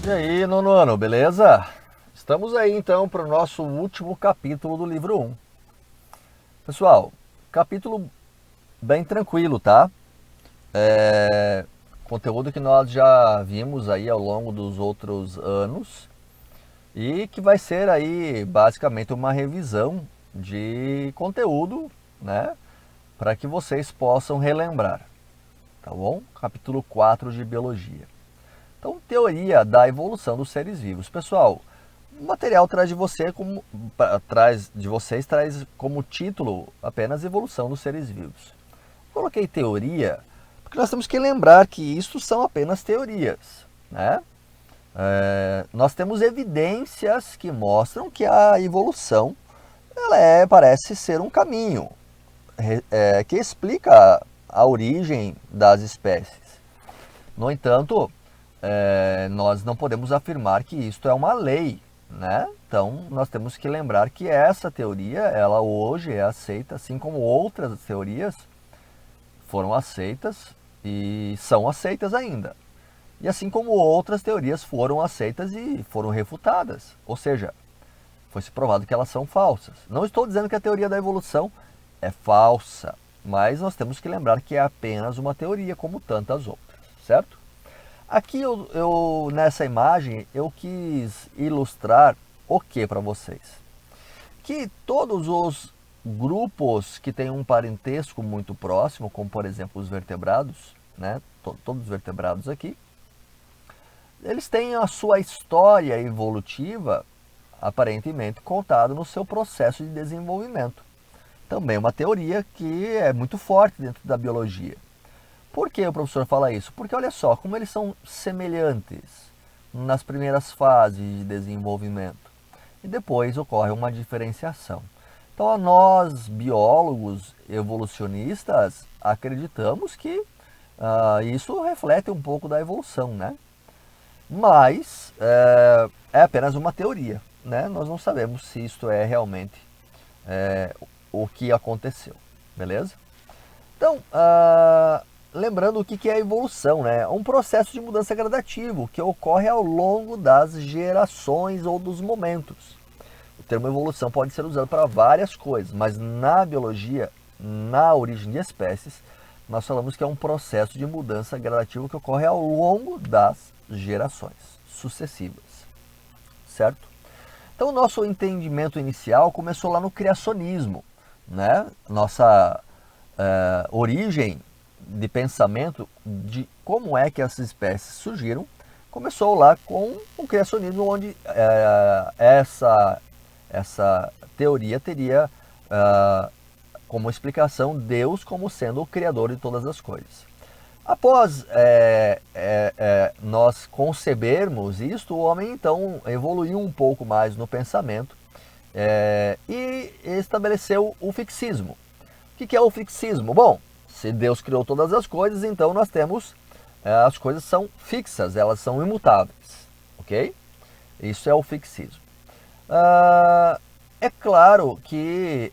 E aí, nono ano, beleza? Estamos aí então para o nosso último capítulo do livro 1. Pessoal, capítulo bem tranquilo, tá? Conteúdo que nós já vimos aí ao longo dos outros anos e que vai ser aí basicamente uma revisão de conteúdo, né? Para que vocês possam relembrar, tá bom? Capítulo 4 de Biologia. Então, teoria da evolução dos seres vivos. Pessoal, o material traz de vocês traz como título apenas evolução dos seres vivos. Coloquei teoria porque nós temos que lembrar que isso são apenas teorias, né? Nós temos evidências que mostram que a evolução parece ser um caminho que explica a origem das espécies. No entanto, nós não podemos afirmar que isto é uma lei, né? Então, nós temos que lembrar que essa teoria, ela hoje é aceita, assim como outras teorias foram aceitas e são aceitas ainda. E assim como outras teorias foram aceitas e foram refutadas, ou seja, foi-se provado que elas são falsas. Não estou dizendo que a teoria da evolução é falsa, mas nós temos que lembrar que é apenas uma teoria como tantas outras, certo? Aqui nessa imagem eu quis ilustrar o que para vocês? Que todos os grupos que têm um parentesco muito próximo, como por exemplo os vertebrados, né? Todos os vertebrados aqui, eles têm a sua história evolutiva aparentemente contada no seu processo de desenvolvimento. Também uma teoria que é muito forte dentro da biologia. Por que o professor fala isso? Porque olha só, como eles são semelhantes nas primeiras fases de desenvolvimento e depois ocorre uma diferenciação. Então nós, biólogos evolucionistas, acreditamos que isso reflete um pouco da evolução, né? Mas é apenas uma teoria, né? Nós não sabemos se isto é realmente o que aconteceu, beleza? Então, lembrando o que é a evolução, né? É um processo de mudança gradativo que ocorre ao longo das gerações ou dos momentos. O termo evolução pode ser usado para várias coisas, mas na biologia, na origem de espécies, nós falamos que é um processo de mudança gradativa que ocorre ao longo das gerações sucessivas, certo? Então, o nosso entendimento inicial começou lá no criacionismo, né? Nossa origem de pensamento de como é que essas espécies surgiram começou lá com o criacionismo, onde essa teoria teria como explicação Deus como sendo o criador de todas as coisas. Após nós concebermos isto, o homem então evoluiu um pouco mais no pensamento e estabeleceu o fixismo. O que é o fixismo? Bom, se Deus criou todas as coisas, então nós temos, as coisas são fixas, elas são imutáveis, ok? Isso é o fixismo. É claro que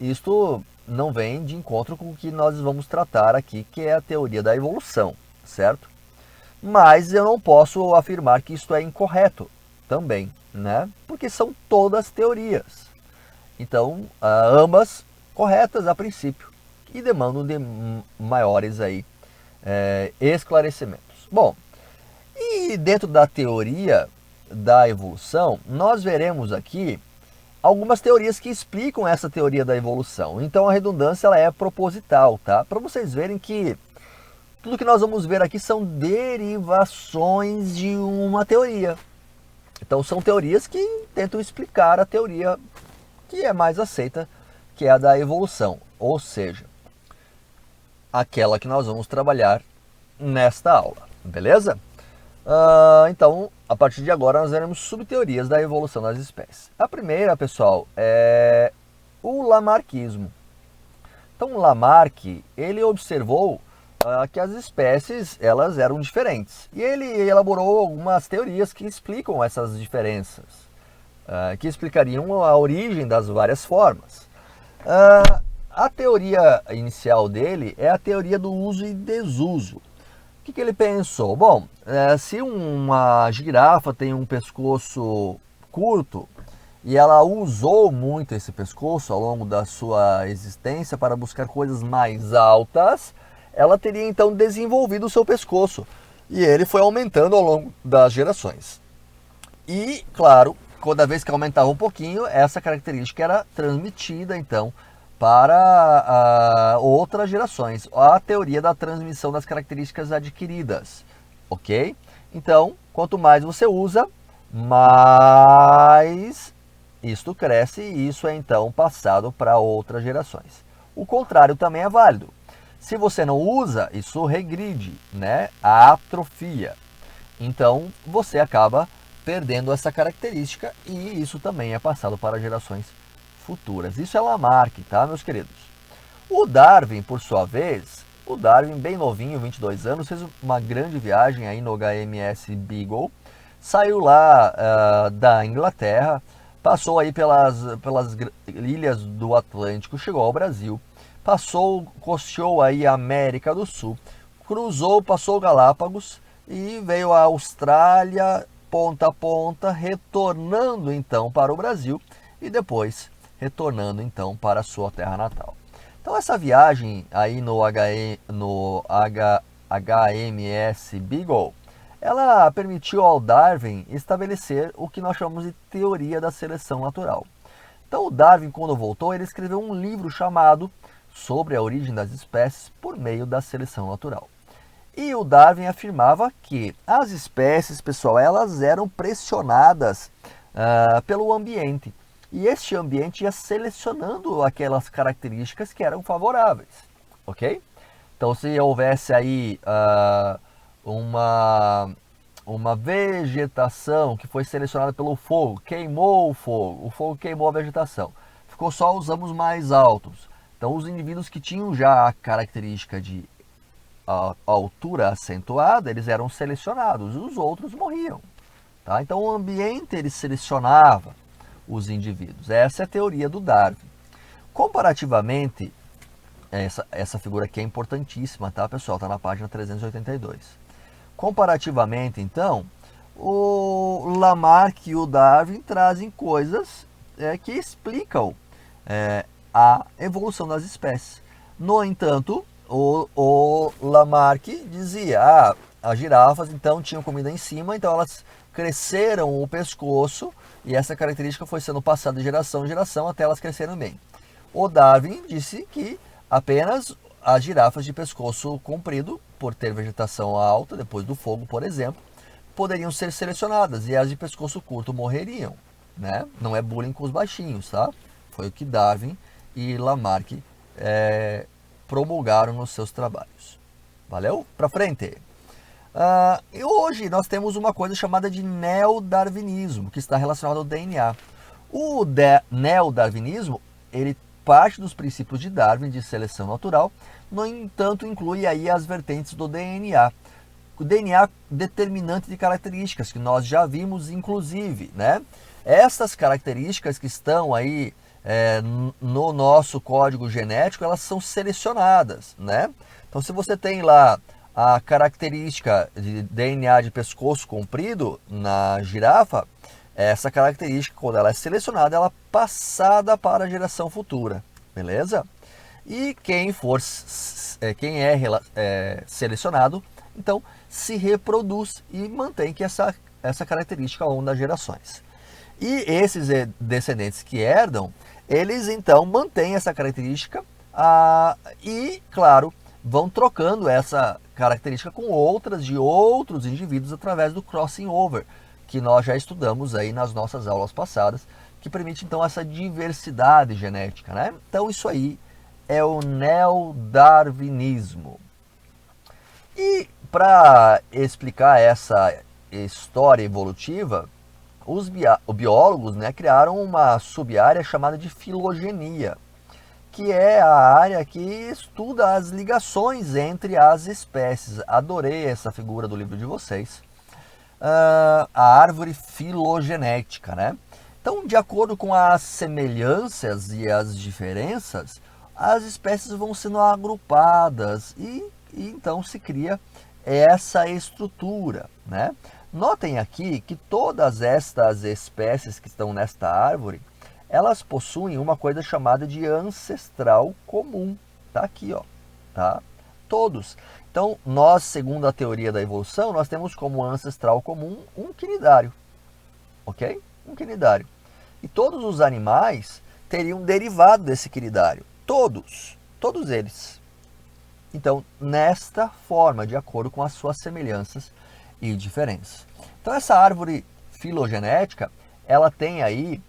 isto não vem de encontro com o que nós vamos tratar aqui, que é a teoria da evolução, certo? Mas eu não posso afirmar que isto é incorreto também, né? Porque são todas teorias. Então, ambas corretas a princípio e demandam de maiores aí, esclarecimentos. Bom, e dentro da teoria da evolução, nós veremos aqui algumas teorias que explicam essa teoria da evolução. Então a redundância ela é proposital, tá? Para vocês verem que tudo que nós vamos ver aqui são derivações de uma teoria. Então são teorias que tentam explicar a teoria que é mais aceita, que é a da evolução, ou seja, aquela que nós vamos trabalhar nesta aula, beleza? Então, a partir de agora nós veremos subteorias da evolução das espécies. A primeira, pessoal, é o lamarckismo. Então, o Lamarck, ele observou que as espécies elas eram diferentes e ele elaborou algumas teorias que explicam essas diferenças, que explicariam a origem das várias formas. A teoria inicial dele é a teoria do uso e desuso. O que ele pensou? Bom, se uma girafa tem um pescoço curto e ela usou muito esse pescoço ao longo da sua existência para buscar coisas mais altas, ela teria então desenvolvido o seu pescoço. E ele foi aumentando ao longo das gerações. E, claro, cada vez que aumentava um pouquinho, essa característica era transmitida então para outras gerações. A teoria da transmissão das características adquiridas, ok? Então, quanto mais você usa, mais isto cresce e isso é então passado para outras gerações. O contrário também é válido. Se você não usa, isso regride, né? Atrofia. Então, você acaba perdendo essa característica e isso também é passado para gerações futuras. Isso é Lamarck, tá, meus queridos? O Darwin, por sua vez, o Darwin, bem novinho, 22 anos, fez uma grande viagem aí no HMS Beagle, saiu lá da Inglaterra, passou aí pelas ilhas do Atlântico, chegou ao Brasil, costeou aí a América do Sul, cruzou, passou Galápagos e veio à Austrália, ponta a ponta, retornando então para o Brasil e depois retornando então para a sua terra natal. Então essa viagem aí no HMS Beagle, ela permitiu ao Darwin estabelecer o que nós chamamos de teoria da seleção natural. Então o Darwin, quando voltou, ele escreveu um livro chamado Sobre a Origem das Espécies por Meio da Seleção Natural. E o Darwin afirmava que as espécies, pessoal, elas eram pressionadas pelo ambiente. E este ambiente ia selecionando aquelas características que eram favoráveis, ok? Então, se houvesse aí uma vegetação que foi selecionada pelo fogo, queimou o fogo queimou a vegetação, ficou só os ramos mais altos. Então, os indivíduos que tinham já a característica de altura acentuada, eles eram selecionados, e os outros morriam. Tá? Então, o ambiente ele selecionava os indivíduos. Essa é a teoria do Darwin. Comparativamente, essa figura aqui é importantíssima, tá, pessoal? Está na página 382. Comparativamente, então, o Lamarck e o Darwin trazem coisas que explicam a evolução das espécies. No entanto, o Lamarck dizia, as girafas então tinham comida em cima, então elas cresceram o pescoço e essa característica foi sendo passada de geração em geração até elas crescerem bem. O Darwin disse que apenas as girafas de pescoço comprido, por ter vegetação alta, depois do fogo, por exemplo, poderiam ser selecionadas e as de pescoço curto morreriam, né? Não é bullying com os baixinhos, tá? Foi o que Darwin e Lamarck promulgaram nos seus trabalhos. Valeu? Pra frente! E hoje nós temos uma coisa chamada de neodarwinismo, que está relacionado ao DNA. O neodarwinismo, ele parte dos princípios de Darwin de seleção natural, no entanto inclui aí as vertentes do DNA. O DNA determinante de características, que nós já vimos inclusive, né? Essas características que estão aí no nosso código genético, elas são selecionadas, né? Então se você tem lá a característica de DNA de pescoço comprido na girafa, essa característica, quando ela é selecionada, ela é passada para a geração futura, beleza? E quem é selecionado, então se reproduz e mantém que essa característica ao longo das gerações. E esses descendentes que herdam, eles então mantêm essa característica e, claro, vão trocando essa característica com outras de outros indivíduos através do crossing over, que nós já estudamos aí nas nossas aulas passadas, que permite então essa diversidade genética, né? Então isso aí é o neodarwinismo. E para explicar essa história evolutiva, os biólogos, né, criaram uma sub-área chamada de filogenia, que é a área que estuda as ligações entre as espécies. Adorei essa figura do livro de vocês. A árvore filogenética, né? Então, de acordo com as semelhanças e as diferenças, as espécies vão sendo agrupadas e então se cria essa estrutura, né? Notem aqui que todas estas espécies que estão nesta árvore, elas possuem uma coisa chamada de ancestral comum. Tá aqui, ó, tá? Todos. Então, nós, segundo a teoria da evolução, nós temos como ancestral comum um quinidário, ok? Um quinidário. E todos os animais teriam derivado desse quinidário. Todos eles. Então, nesta forma, de acordo com as suas semelhanças e diferenças. Então, essa árvore filogenética, ela tem aí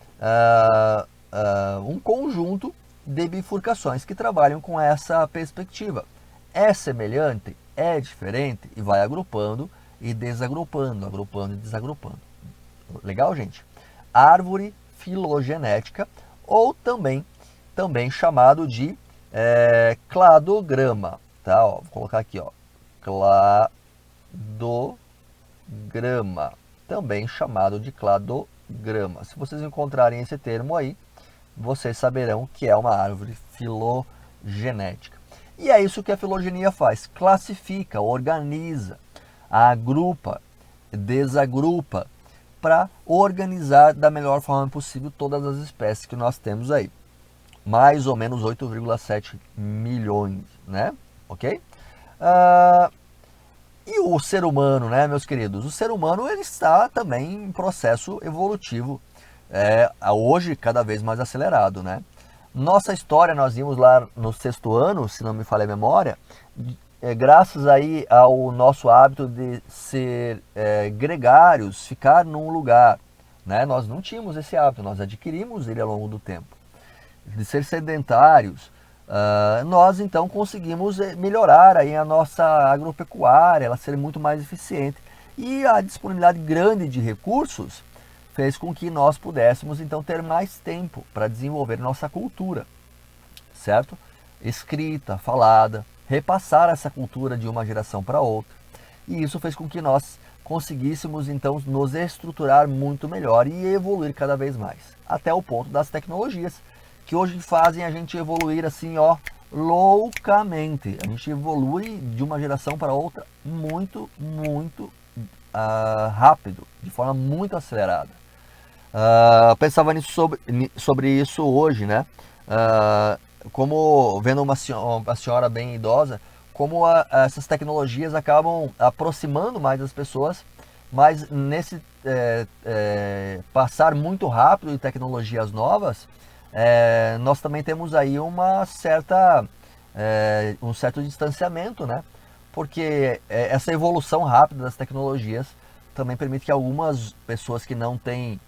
um conjunto de bifurcações que trabalham com essa perspectiva. É semelhante, é diferente, e vai agrupando e desagrupando, agrupando e desagrupando. Legal, gente? Árvore filogenética, ou também chamado de cladograma. Tá? Ó, vou colocar aqui, ó, cladograma, também chamado de cladograma. Se vocês encontrarem esse termo aí, vocês saberão que é uma árvore filogenética. E é isso que a filogenia faz: classifica, organiza, agrupa, desagrupa, para organizar da melhor forma possível todas as espécies que nós temos aí. Mais ou menos 8,7 milhões, né? Ok? E o ser humano, né, meus queridos? O ser humano, ele está também em processo evolutivo, hoje cada vez mais acelerado, né? Nossa história, nós vimos lá no 6º ano, se não me falha a memória, graças aí ao nosso hábito de ser gregários, ficar num lugar, né? Nós não tínhamos esse hábito, nós adquirimos ele ao longo do tempo. De ser sedentários, nós então conseguimos melhorar aí a nossa agropecuária, ela ser muito mais eficiente. E a disponibilidade grande de recursos fez com que nós pudéssemos então ter mais tempo para desenvolver nossa cultura, certo? Escrita, falada, repassar essa cultura de uma geração para outra. E isso fez com que nós conseguíssemos então nos estruturar muito melhor e evoluir cada vez mais, até o ponto das tecnologias, que hoje fazem a gente evoluir assim, ó, loucamente. A gente evolui de uma geração para outra muito rápido, de forma muito acelerada. Eu pensava sobre isso hoje, né? Como vendo uma senhora bem idosa, como essas tecnologias acabam aproximando mais as pessoas, mas nesse passar muito rápido de tecnologias novas, nós também temos aí um certo distanciamento, né? Porque essa evolução rápida das tecnologias também permite que algumas pessoas que não têm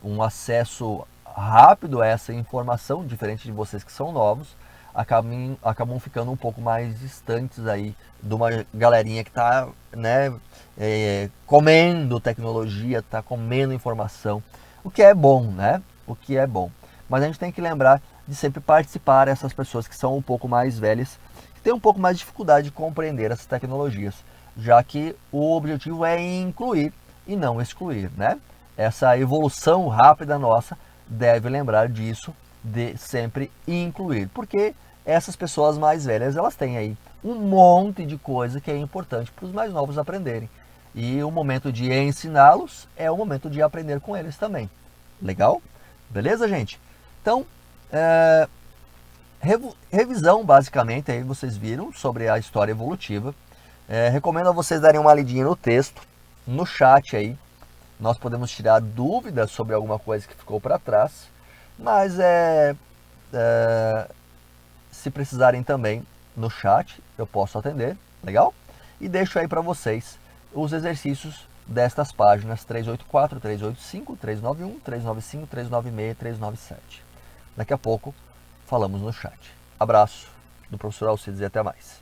um acesso rápido a essa informação, diferente de vocês que são novos, acabam ficando um pouco mais distantes aí de uma galerinha que está, né, comendo tecnologia, está comendo informação, o que é bom, né? O que é bom. Mas a gente tem que lembrar de sempre participar essas pessoas que são um pouco mais velhas, que têm um pouco mais de dificuldade de compreender essas tecnologias, já que o objetivo é incluir e não excluir, né? Essa evolução rápida nossa deve lembrar disso, de sempre incluir, porque essas pessoas mais velhas, elas têm aí um monte de coisa que é importante para os mais novos aprenderem. E o momento de ensiná-los é o momento de aprender com eles também. Legal? Beleza, gente? Então, revisão basicamente, aí vocês viram sobre a história evolutiva. Recomendo a vocês darem uma lidinha no texto, no chat aí. Nós podemos tirar dúvidas sobre alguma coisa que ficou para trás, mas se precisarem também no chat, eu posso atender, legal? E deixo aí para vocês os exercícios destas páginas 384, 385, 391, 395, 396 e 397. Daqui a pouco falamos no chat. Abraço do professor Alcides e até mais.